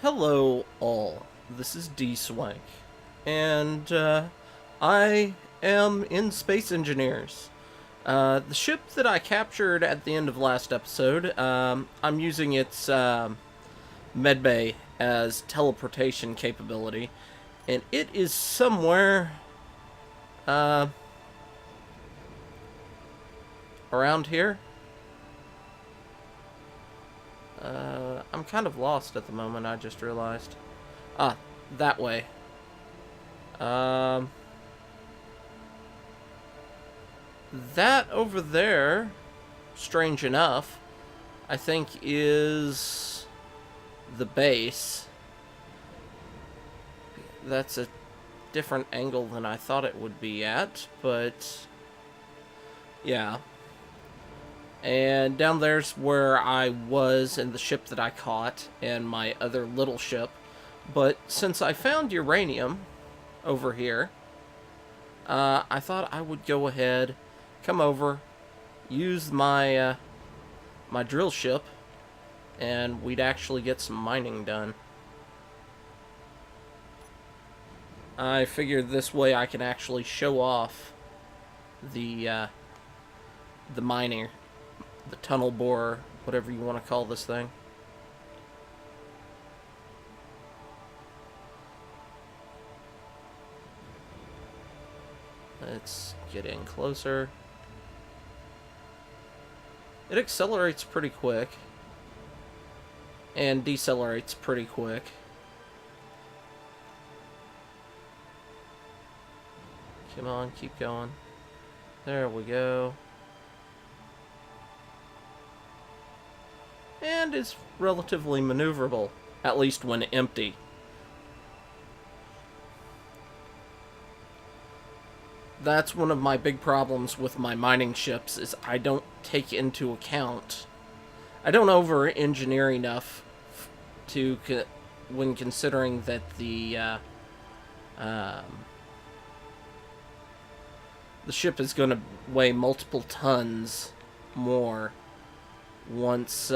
Hello, all. This is Dswank, and I am in Space Engineers. The ship that I captured at the end of last episode, I'm using its medbay as teleportation capability, and it is somewhere uh, around here. I'm kind of lost at the moment, I just realized. Ah, that way. Um, that over there, strange enough, I think is the base. That's a different angle than I thought it would be at, but yeah. And down there's where I was in the ship that I caught and my other little ship. But since I found uranium over here, I thought I would go ahead, come over, use my drill ship, and we'd actually get some mining done. I figured this way I can actually show off the miner, the tunnel borer, whatever you want to call this thing. Let's get in closer. It accelerates pretty quick and decelerates pretty quick. Come on, keep going. There we go. And is relatively maneuverable, at least when empty. That's one of my big problems with my mining ships, is I don't take into account... I don't over-engineer enough to... when considering that the ship is going to weigh multiple tons more once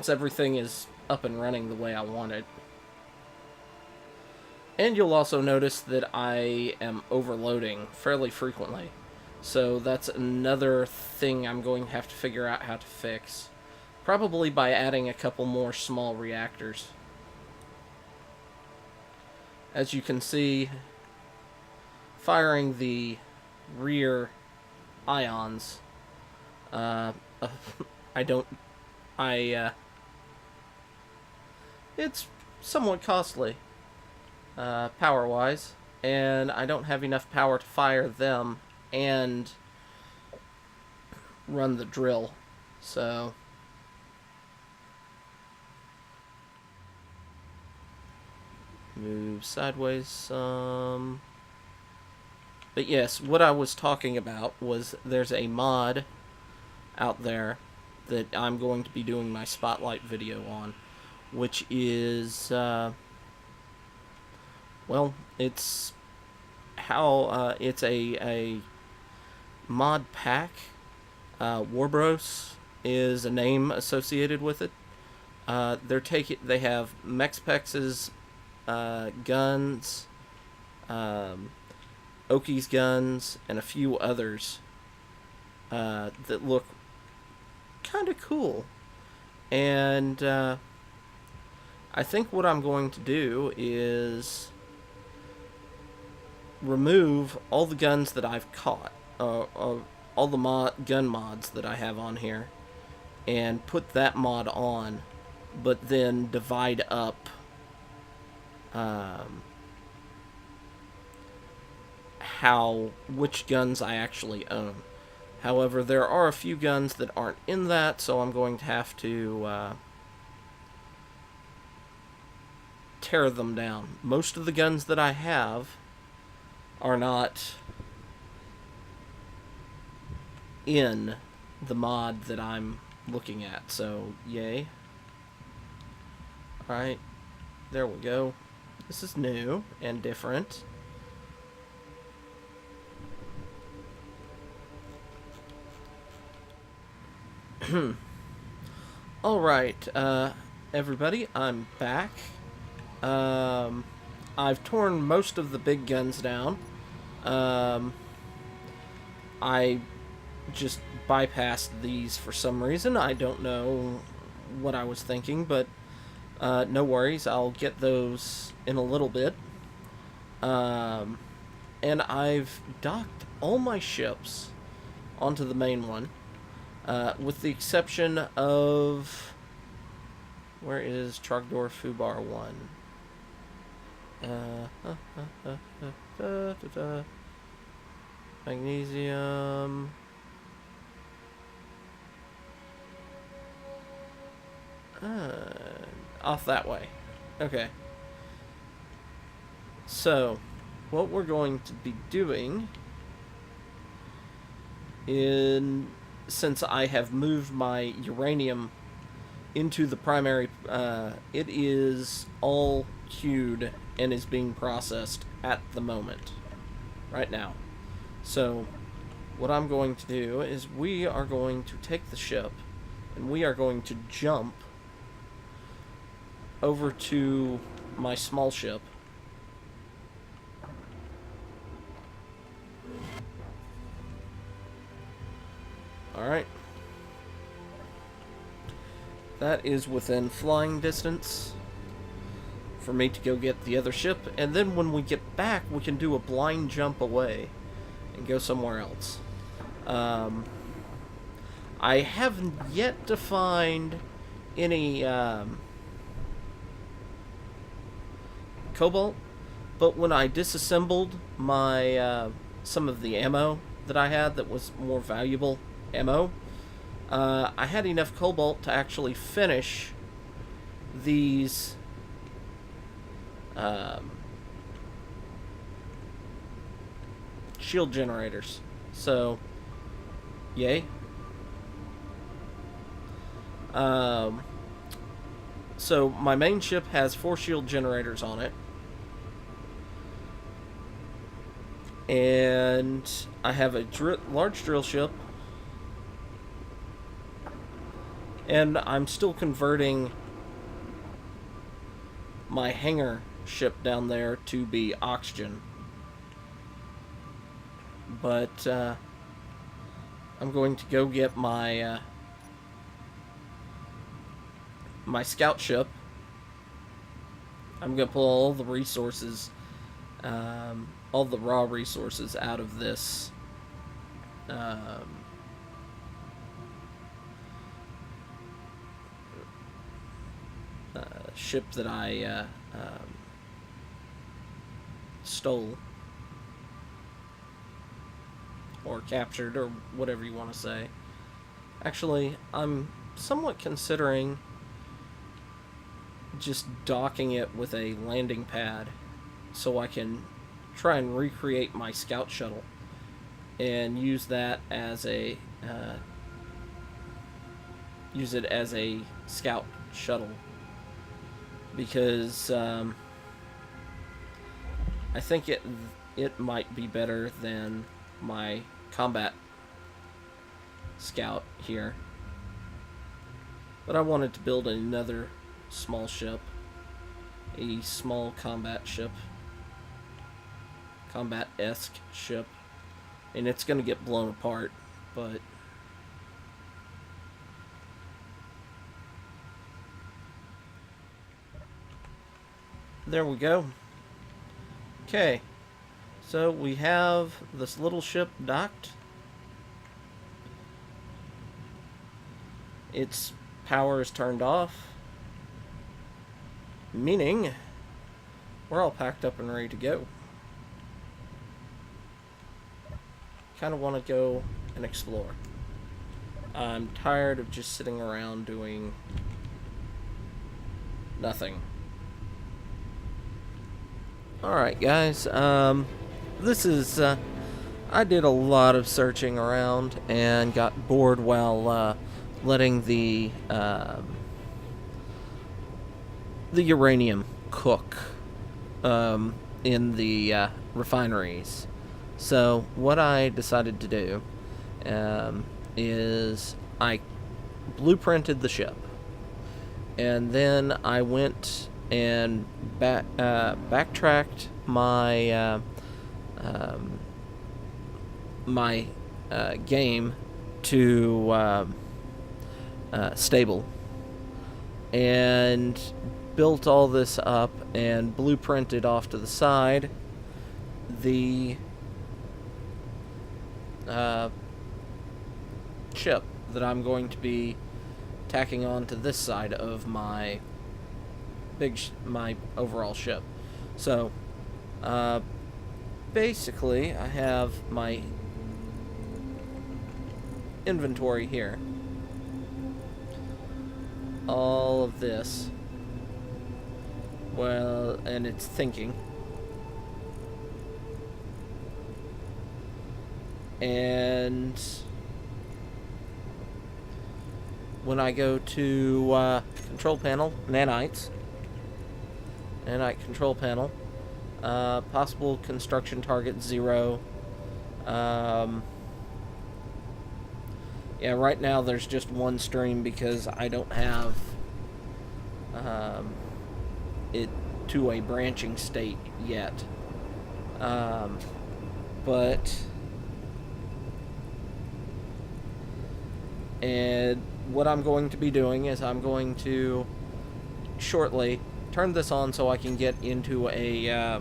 everything is up and running the way I want it. And you'll also notice that I am overloading fairly frequently. So that's another thing I'm going to have to figure out how to fix. Probably by adding a couple more small reactors. As you can see, firing the rear ions, it's somewhat costly, power-wise, and I don't have enough power to fire them and run the drill, so... Move sideways some... But yes, what I was talking about was there's a mod out there that I'm going to be doing my spotlight video on, which is, well, it's how, it's a mod pack. Warbros is a name associated with it. They have Mexpex's guns, Oki's guns, and a few others that look kind of cool. And I think what I'm going to do is remove all the guns that I've caught, all the gun mods that I have on here, and put that mod on, but then divide up which guns I actually own. However, there are a few guns that aren't in that, so I'm going to have to tear them down. Most of the guns that I have are not in the mod that I'm looking at, so yay. Alright, there we go. This is new and different. Alright, everybody, I'm back. Um, I've torn most of the big guns down. Um, I just bypassed these for some reason. I don't know what I was thinking, but no worries. I'll get those in a little bit. Um, and I've docked all my ships onto the main one, with the exception of... Where is Trogdor Fubar 1? Magnesium. Off that way. Okay. So, what we're going to be doing since I have moved my uranium into the primary, it is all queued and is being processed at the moment, right now. So, what I'm going to do is we are going to take the ship and we are going to jump over to my small ship. Alright. That is within flying distance for me to go get the other ship, and then when we get back, we can do a blind jump away and go somewhere else. I haven't yet to find any cobalt, but when I disassembled my some of the ammo that I had that was more valuable ammo, I had enough cobalt to actually finish these shield generators. So, yay. So my main ship has 4 shield generators on it. And I have a large drill ship. And I'm still converting my hangar ship down there to be oxygen. But I'm going to go get my my scout ship. I'm going to pull all the resources, all the raw resources out of this ship that I stole or captured, or whatever you want to say. Actually, I'm somewhat considering just docking it with a landing pad so I can try and recreate my scout shuttle and use that as a use it as a scout shuttle, because I think it might be better than my combat scout here. But I wanted to build another small ship, a small combat ship, combat-esque ship, and it's gonna get blown apart, but there we go. Okay, so we have this little ship docked. Its power is turned off, meaning we're all packed up and ready to go. Kind of want to go and explore. I'm tired of just sitting around doing nothing. Alright guys, this is, I did a lot of searching around and got bored while letting the uranium cook in the refineries. So what I decided to do is I blueprinted the ship, And then I went and backtracked my game to stable, and built all this up and blueprinted off to the side the ship that I'm going to be tacking on to this side of my my overall ship. So basically I have my inventory here, all of this, well, and it's thinking, and when I go to control panel, nanites, nanite control panel, possible construction target 0. Yeah, right now there's just one stream because I don't have it to a branching state yet. But and what I'm going to be doing is I'm going to shortly turn this on so I can get into a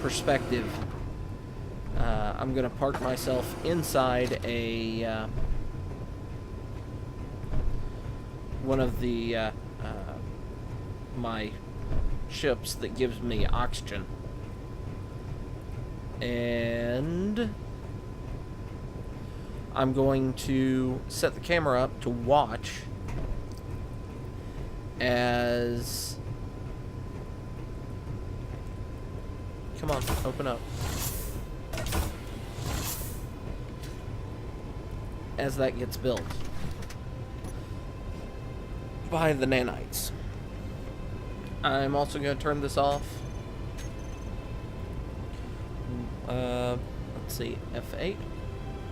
perspective. I'm going to park myself inside a one of the my ships that gives me oxygen, and I'm going to set the camera up to watch as... Come on, open up. As that gets built by the nanites. I'm also going to turn this off. Let's see, F8.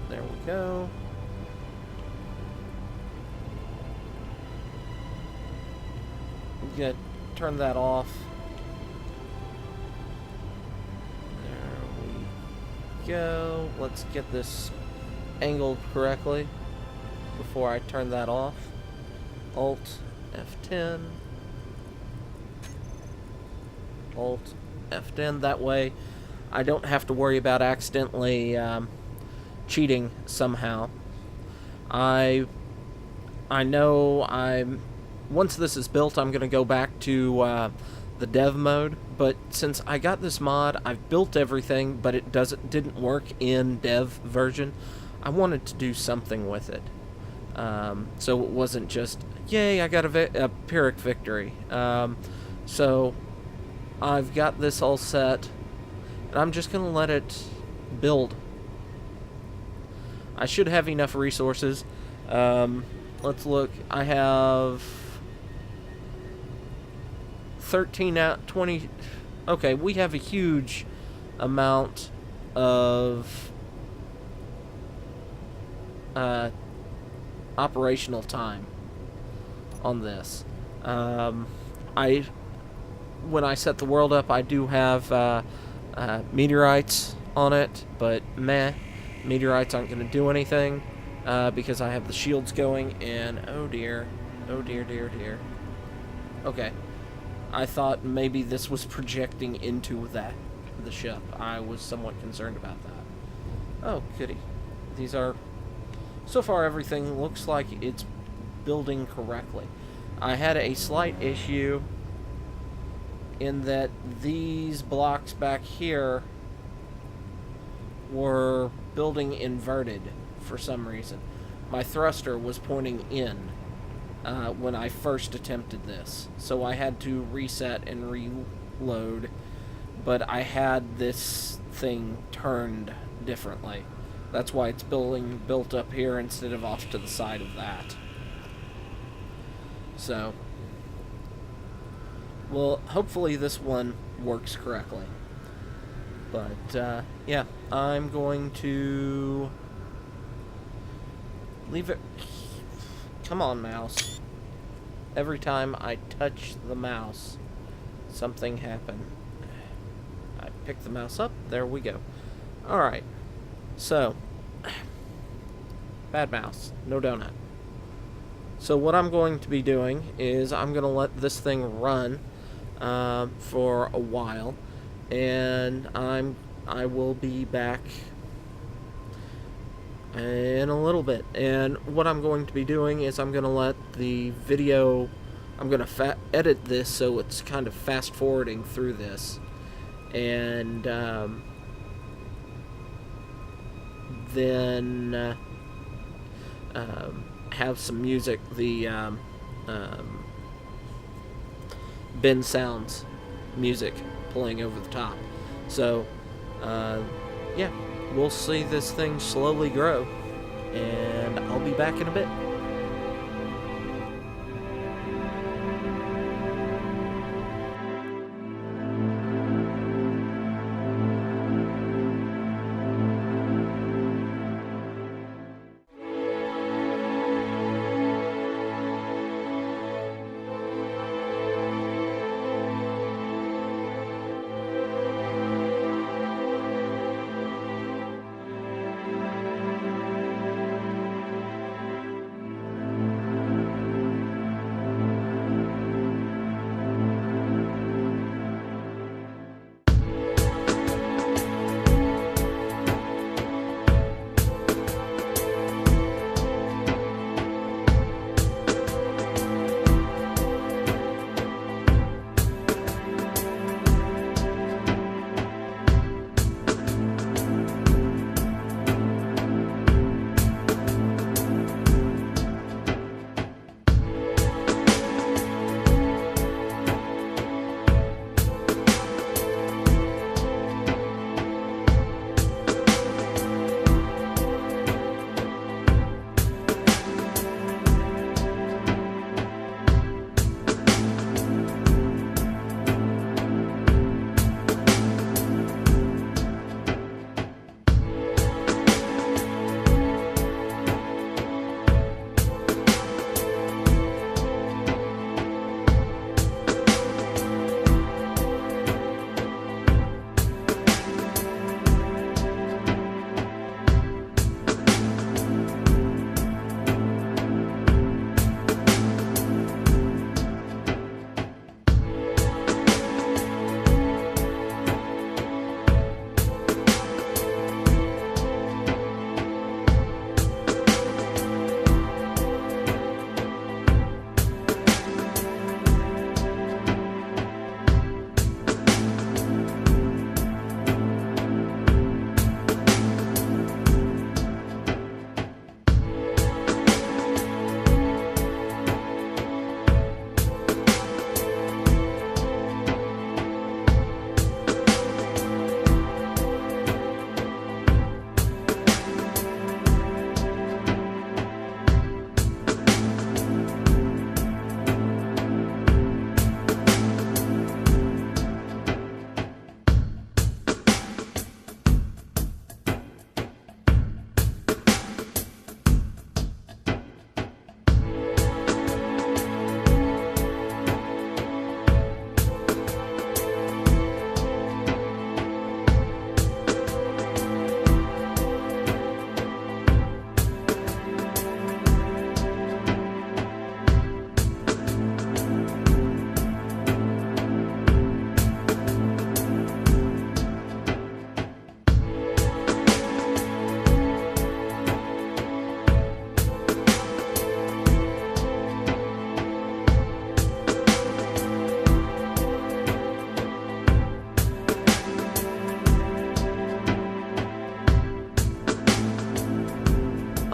There we go. I'm going to turn that off. There we go. Let's get this angled correctly before I turn that off. Alt F10. Alt F10. That way I don't have to worry about accidentally cheating somehow. I know once this is built, I'm going to go back to the dev mode, but since I got this mod, I've built everything, but it didn't work in dev version. I wanted to do something with it. So it wasn't just, yay, I got a Pyrrhic victory. So I've got this all set, and I'm just going to let it build. I should have enough resources. Let's look. I have 13 out 20. Okay, we have a huge amount of operational time on this. When I set the world up, I do have meteorites on it, but meh. Meteorites aren't going to do anything because I have the shields going, and oh dear, dear, dear. Okay, I thought maybe this was projecting into the ship. I was somewhat concerned about that. Oh, goody. These are... So far, everything looks like it's building correctly. I had a slight issue in that these blocks back here were building inverted for some reason. My thruster was pointing in when I first attempted this, so I had to reset and reload, but I had this thing turned differently. That's why it's built up here instead of off to the side of that. So, well, hopefully this one works correctly. But, yeah, I'm going to leave it... Come on, mouse. every time I touch the mouse, something happened. I pick the mouse up, there we go. Alright, so, bad mouse, no donut. So what I'm going to be doing is I'm going to let this thing run for a while, and I will be back in a little bit. And what I'm going to be doing is I'm going to let the video, I'm going to edit this so it's kind of fast forwarding through this, and then have some music, the bin sounds music playing over the top. So yeah, we'll see this thing slowly grow, and I'll be back in a bit.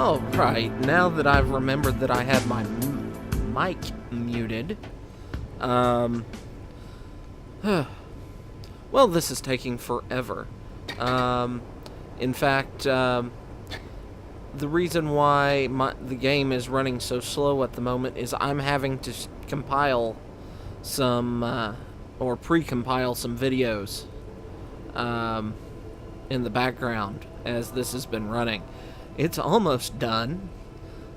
Oh, right. Now that I've remembered that I had my mic muted, well, this is taking forever. In fact, the reason why the game is running so slow at the moment is I'm having to compile some, or pre-compile some videos, in the background as this has been running. It's almost done.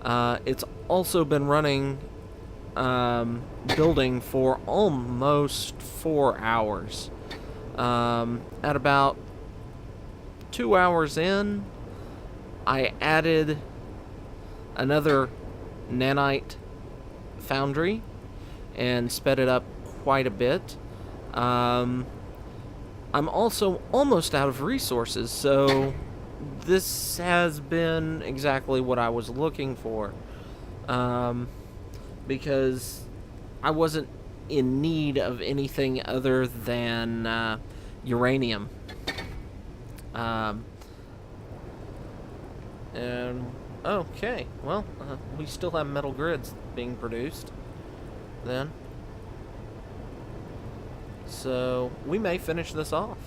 It's also been running building for almost 4 hours. At about 2 hours in, I added another nanite foundry and sped it up quite a bit. I'm also almost out of resources, so this has been exactly what I was looking for. Because I wasn't in need of anything other than uranium. And okay, well, we still have metal grids being produced then. So we may finish this off.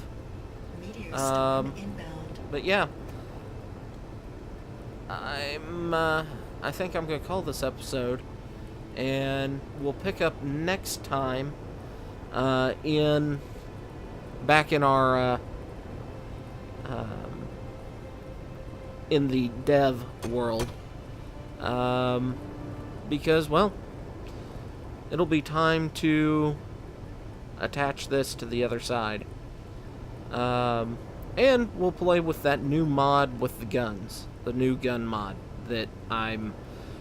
But yeah, I think I'm gonna call this episode, and we'll pick up next time back in our in the dev world, because, well, it'll be time to attach this to the other side, and we'll play with that new mod with the guns, the new gun mod that I'm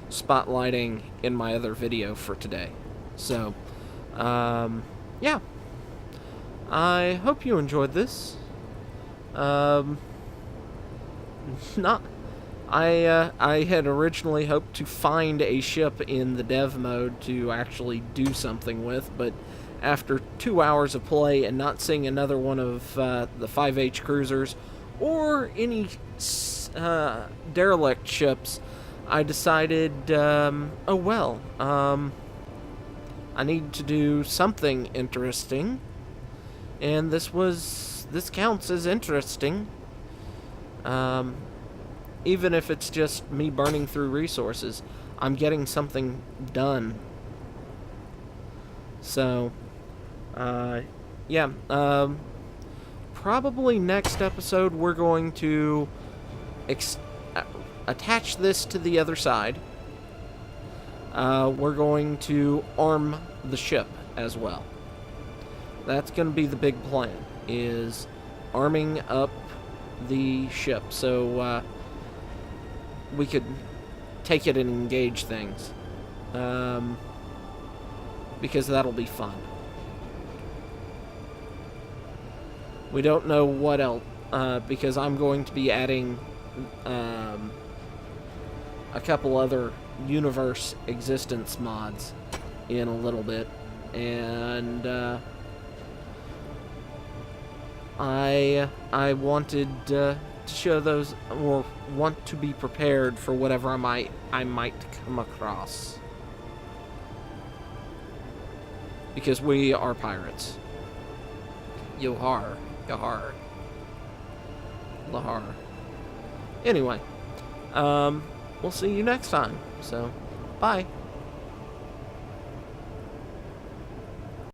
spotlighting in my other video for today. So, yeah, I hope you enjoyed this. I had originally hoped to find a ship in the dev mode to actually do something with, but after 2 hours of play and not seeing another one of the 5H cruisers or any derelict ships, I decided, oh well, I need to do something interesting, and this counts as interesting, even if it's just me burning through resources. I'm getting something done. So, yeah, probably next episode we're going to attach this to the other side. We're going to arm the ship as well. That's going to be the big plan, is arming up the ship so we could take it and engage things, because that'll be fun. We don't know what else, because I'm going to be adding a couple other universe existence mods in a little bit, and I wanted to show those, or want to be prepared for whatever I might come across, because we are pirates. Yohar, Yahar, Lahar. Anyway, we'll see you next time. So, bye.